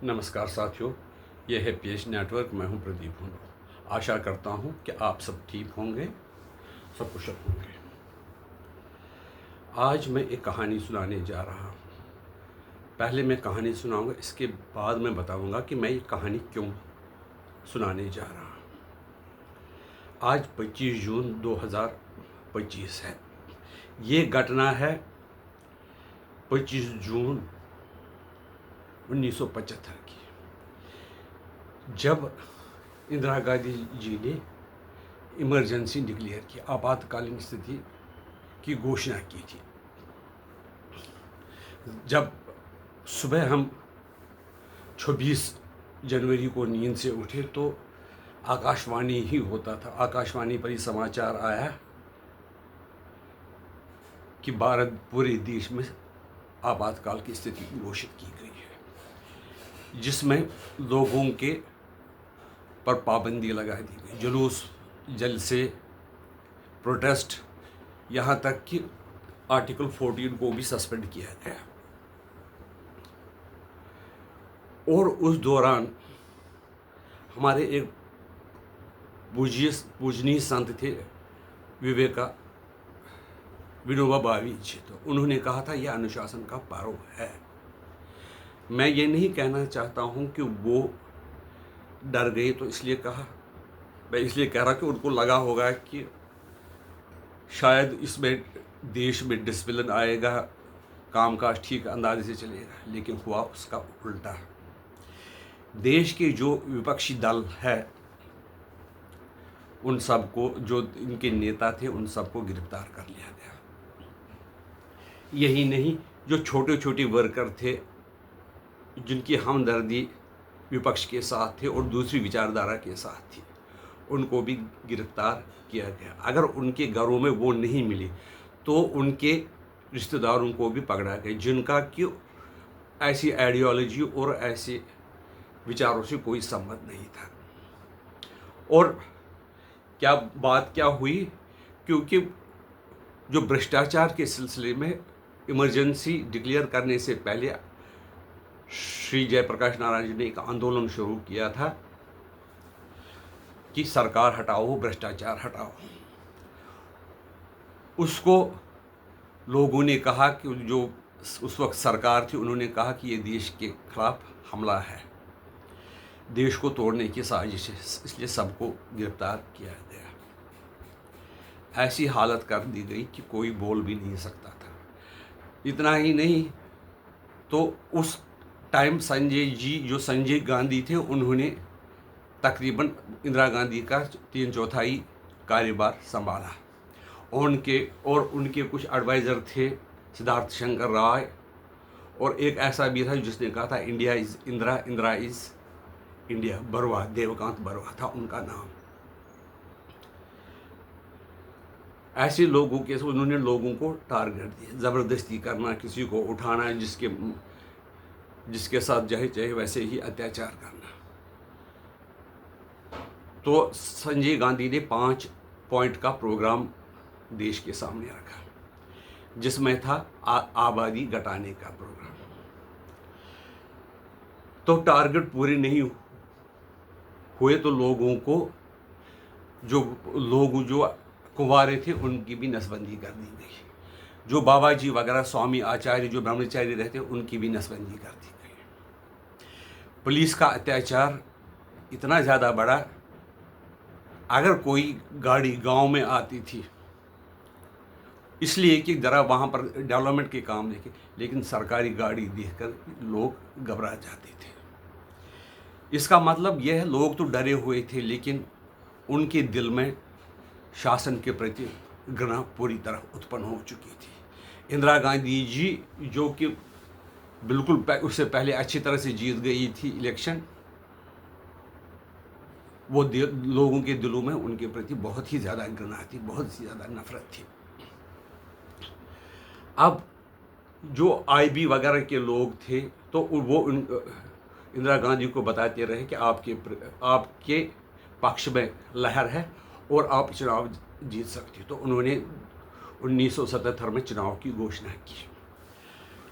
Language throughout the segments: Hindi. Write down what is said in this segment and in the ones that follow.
नमस्कार साथियों, यह है पेज नेटवर्क। मैं हूं प्रदीप हुंडो। आशा करता हूं कि आप सब ठीक होंगे, सब कुशल होंगे। आज मैं एक कहानी सुनाने जा रहा हूं। पहले मैं कहानी सुनाऊंगा, इसके बाद मैं बताऊंगा कि मैं ये कहानी क्यों सुनाने जा रहा हूं। आज 25 जून 2025 है। ये घटना है 25 जून 1975 की, जब इंदिरा गांधी जी ने इमरजेंसी डिक्लेयर की, आपातकालीन स्थिति की घोषणा की थी। जब सुबह हम 26 जनवरी को नींद से उठे तो आकाशवाणी ही होता था। आकाशवाणी पर ही समाचार आया कि भारत पूरे देश में आपातकाल की स्थिति घोषित की गई है, जिसमें लोगों के पर पाबंदी लगा दी गई। जुलूस, जलसे, प्रोटेस्ट, यहाँ तक कि आर्टिकल 14 को भी सस्पेंड किया गया। और उस दौरान हमारे एक पूजनीय संत थे, विनोबा भावे जी। तो उन्होंने कहा था यह अनुशासन का पर्व है। मैं ये नहीं कहना चाहता हूँ कि वो डर गए तो इसलिए कहा। मैं इसलिए कह रहा कि उनको लगा होगा कि शायद इसमें देश में डिसिप्लिन आएगा, कामकाज ठीक अंदाजे से चलेगा, लेकिन हुआ उसका उल्टा। देश के जो विपक्षी दल है उन सबको, जो इनके नेता थे, उन सबको गिरफ्तार कर लिया गया। यही नहीं, जो छोटे छोटे वर्कर थे जिनकी हमदर्दी विपक्ष के साथ थे और दूसरी विचारधारा के साथ थी, उनको भी गिरफ्तार किया गया। अगर उनके घरों में वो नहीं मिली तो उनके रिश्तेदारों को भी पकड़ा गया, जिनका कि ऐसी आइडियोलॉजी और ऐसे विचारों से कोई संबंध नहीं था। और क्या हुई, क्योंकि जो भ्रष्टाचार के सिलसिले में इमरजेंसी डिक्लेयर करने से पहले श्री जयप्रकाश नारायण जी ने एक आंदोलन शुरू किया था कि सरकार हटाओ, भ्रष्टाचार हटाओ। उसको लोगों ने कहा कि जो उस वक्त सरकार थी, उन्होंने कहा कि ये देश के खिलाफ हमला है, देश को तोड़ने की साजिश है, इसलिए सबको गिरफ्तार किया गया। ऐसी हालत कर दी गई कि कोई बोल भी नहीं सकता था। इतना ही नहीं, तो उस टाइम संजय गांधी थे, उन्होंने तकरीबन इंदिरा गांधी का 3/4 कार्यभार संभाला। उनके कुछ एडवाइज़र थे, सिद्धार्थ शंकर राय, और एक ऐसा भी था जिसने कहा था India is Indira, Indira is India. Barua, Devkant Barua था उनका नाम। ऐसे लोगों के उन्होंने लोगों को टारगेट दिया, ज़बरदस्ती करना, किसी को उठाना, जिसके साथ चाहे वैसे ही अत्याचार करना। तो संजय गांधी ने 5 पॉइंट का प्रोग्राम देश के सामने रखा, जिसमें था आबादी घटाने का प्रोग्राम। तो टारगेट पूरे नहीं हुए तो लोगों को, जो कुंवारे थे, उनकी भी नसबंदी कर दी गई। जो बाबा जी वगैरह, स्वामी आचार्य, जो ब्रह्मचारी रहते, उनकी भी नसबंदी कर दी गई। पुलिस का अत्याचार इतना ज़्यादा बढ़ा, अगर कोई गाड़ी गांव में आती थी, इसलिए कि ज़रा वहाँ पर डेवलपमेंट के काम देखे, लेकिन सरकारी गाड़ी देखकर लोग घबरा जाते थे। इसका मतलब यह है, लोग तो डरे हुए थे, लेकिन उनके दिल में शासन के प्रति घृणा पूरी तरह उत्पन्न हो चुकी थी। इंदिरा गांधी जी, जो कि बिल्कुल उससे पहले अच्छी तरह से जीत गई थी इलेक्शन, वो लोगों के दिलों में उनके प्रति बहुत ही ज़्यादा घृणा थी, बहुत ही ज़्यादा नफरत थी। अब जो आईबी वगैरह के लोग थे, तो वो इंदिरा गांधी को बताते रहे कि आपके पक्ष में लहर है और आप चुनाव जीत सकती। तो उन्होंने 1977 में चुनाव की घोषणा की।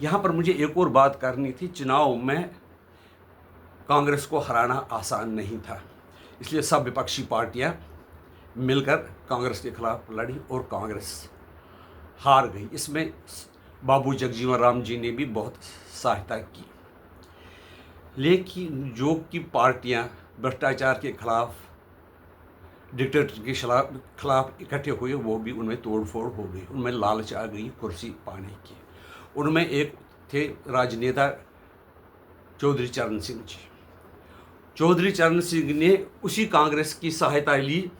यहाँ पर मुझे एक और बात करनी थी। चुनाव में कांग्रेस को हराना आसान नहीं था, इसलिए सब विपक्षी पार्टियां मिलकर कांग्रेस के खिलाफ लड़ी और कांग्रेस हार गई। इसमें बाबू जगजीवन राम जी ने भी बहुत सहायता की। लेकिन जो कि पार्टियां भ्रष्टाचार के खिलाफ, डिक्टेटर के खिलाफ इकट्ठे हुए, वो भी उनमें तोड़फोड़ हो गई, उनमें लालच आ गई कुर्सी पाने की। उनमें एक थे राजनेता चौधरी चरण सिंह जी। चौधरी चरण सिंह ने उसी कांग्रेस की सहायता ली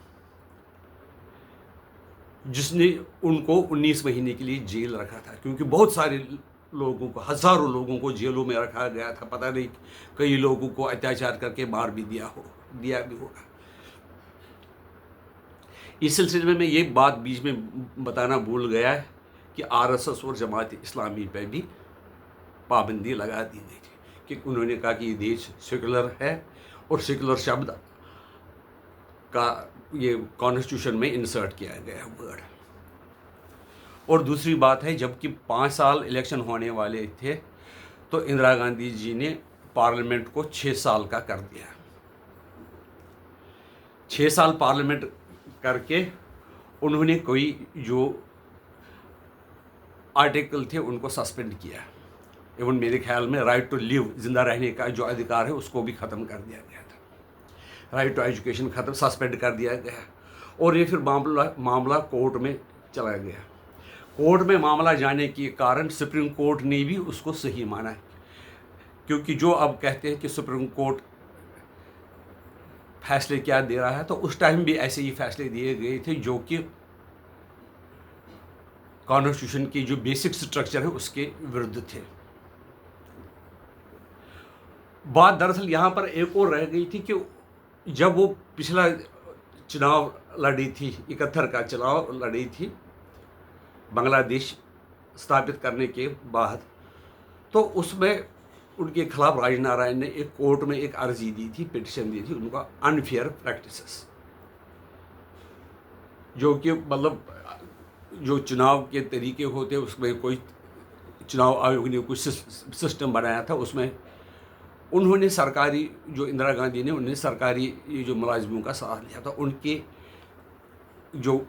जिसने उनको 19 महीने के लिए जेल रखा था, क्योंकि बहुत सारे लोगों को, हज़ारों लोगों को जेलों में रखा गया था। पता नहीं कई लोगों को अत्याचार करके मार भी दिया भी होगा। इस सिलसिले में मैं ये बात बीच में बताना भूल गया है कि आरएसएस और जमात इस्लामी पर भी पाबंदी लगा दी गई थी, कि उन्होंने कहा कि ये देश सेकुलर है और सेकुलर शब्द का ये कॉन्स्टिट्यूशन में इंसर्ट किया गया वर्ड। और दूसरी बात है, जबकि 5 साल इलेक्शन होने वाले थे तो इंदिरा गांधी जी ने पार्लियामेंट को 6 साल का कर दिया। 6 साल पार्लियामेंट करके उन्होंने कोई जो आर्टिकल थे उनको सस्पेंड किया। एवं मेरे ख्याल में राइट टू लिव, जिंदा रहने का जो अधिकार है, उसको भी ख़त्म कर दिया गया था। राइट टू एजुकेशन ख़त्म, सस्पेंड कर दिया गया। और ये फिर मामला कोर्ट में चला गया। कोर्ट में मामला जाने के कारण सुप्रीम कोर्ट ने भी उसको सही माना है, क्योंकि जो अब कहते हैं कि सुप्रीम कोर्ट फैसले क्या दे रहा है, तो उस टाइम भी ऐसे ही फैसले दिए गए थे जो कि कॉन्स्टिट्यूशन की जो बेसिक स्ट्रक्चर है उसके विरुद्ध थे। बात दरअसल यहाँ पर एक और रह गई थी कि जब वो पिछला चुनाव लड़ी थी, 71 का चुनाव लड़ी थी बांग्लादेश स्थापित करने के बाद, तो उसमें उनके खिलाफ राजनारायण ने एक कोर्ट में एक अर्जी दी थी, पिटिशन दी थी, उनका अनफेयर प्रैक्टिसेस, जो कि मतलब जो चुनाव के तरीके होते उसमें कोई चुनाव आयोग ने कुछ सिस्टम बनाया था, उसमें उन्होंने सरकारी, जो इंदिरा गांधी ने, उन्होंने सरकारी ये जो मुलाजिमों का साथ लिया था। उनके जो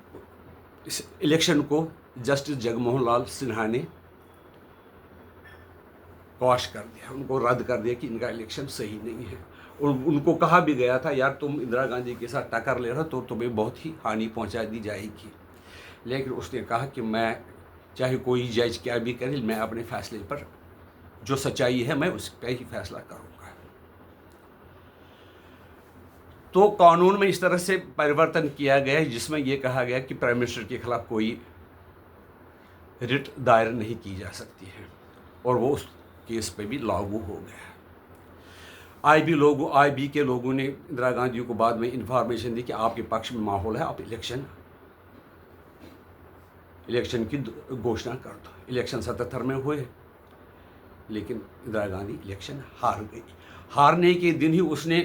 इस इलेक्शन को जस्टिस जगमोहन लाल सिन्हा ने क्वाश कर दिया, उनको रद्द कर दिया कि इनका इलेक्शन सही नहीं है। और उनको कहा भी गया था, यार तुम इंदिरा गांधी के साथ टक्कर ले रहे हो तो तुम्हें बहुत ही हानि पहुंचा दी जाएगी। लेकिन उसने कहा कि मैं, चाहे कोई जज क्या भी करे, मैं अपने फैसले पर, जो सच्चाई है मैं उस पर ही फैसला करूँगा। तो कानून में इस तरह से परिवर्तन किया गया जिसमें यह कहा गया कि प्राइम मिनिस्टर के खिलाफ कोई रिट दायर नहीं की जा सकती है, और वो उस केस पे भी लागू हो गया। आईबी के लोगों ने इंदिरा गांधी को बाद में इंफॉर्मेशन दी कि आपके पक्ष में माहौल है, आप इलेक्शन की घोषणा कर दो। इलेक्शन 77 में हुए, लेकिन इंदिरा गांधी इलेक्शन हार गई। हारने के दिन ही उसने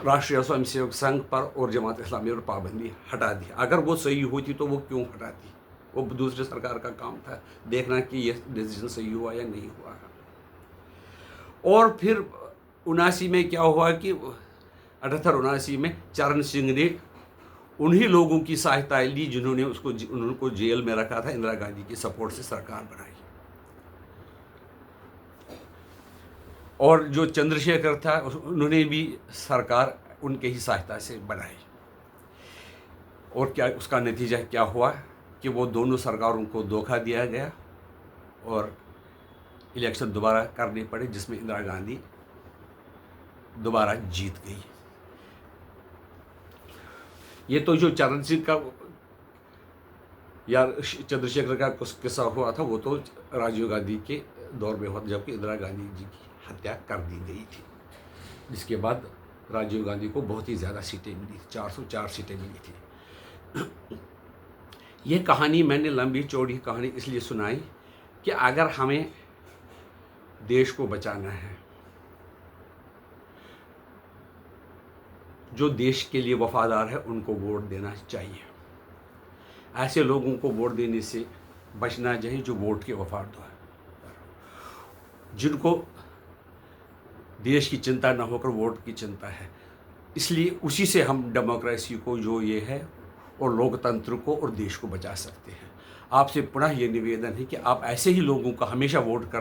राष्ट्रीय स्वयंसेवक संघ पर और जमात इस्लामी पर पाबंदी हटा दी। अगर वो सही होती तो वो क्यों हटाती? वो दूसरी सरकार का काम था देखना कि ये डिसीजन सही हुआ या नहीं हुआ। और फिर 79 में क्या हुआ कि 78-79 में चरण सिंह ने उन्हीं लोगों की सहायता ली जिन्होंने उनको जेल में रखा था। इंदिरा गांधी की सपोर्ट से सरकार बनाई। और जो चंद्रशेखर था उन्होंने भी सरकार उनके ही सहायता से बनाई। और क्या उसका नतीजा क्या हुआ कि वो दोनों सरकारों को धोखा दिया गया और इलेक्शन दोबारा करने पड़े, जिसमें इंदिरा गांधी दोबारा जीत गई। ये तो जो चरण सिंह का या चंद्रशेखर का किस्सा हुआ था वो तो राजीव गांधी के दौर में हुआ, जबकि इंदिरा गांधी जी की हत्या कर दी गई थी, जिसके बाद राजीव गांधी को बहुत ही ज़्यादा सीटें मिली, 404 सीटें मिली थी। ये कहानी मैंने लंबी चौड़ी कहानी इसलिए सुनाई कि अगर हमें देश को बचाना है, जो देश के लिए वफादार है उनको वोट देना चाहिए। ऐसे लोगों को वोट देने से बचना चाहिए जो वोट के वफादार, जिनको देश की चिंता न होकर वोट की चिंता है। इसलिए उसी से हम डेमोक्रेसी को जो ये है और लोकतंत्र को और देश को बचा सकते हैं। आपसे पुनः ये निवेदन है कि आप ऐसे ही लोगों का हमेशा वोट करते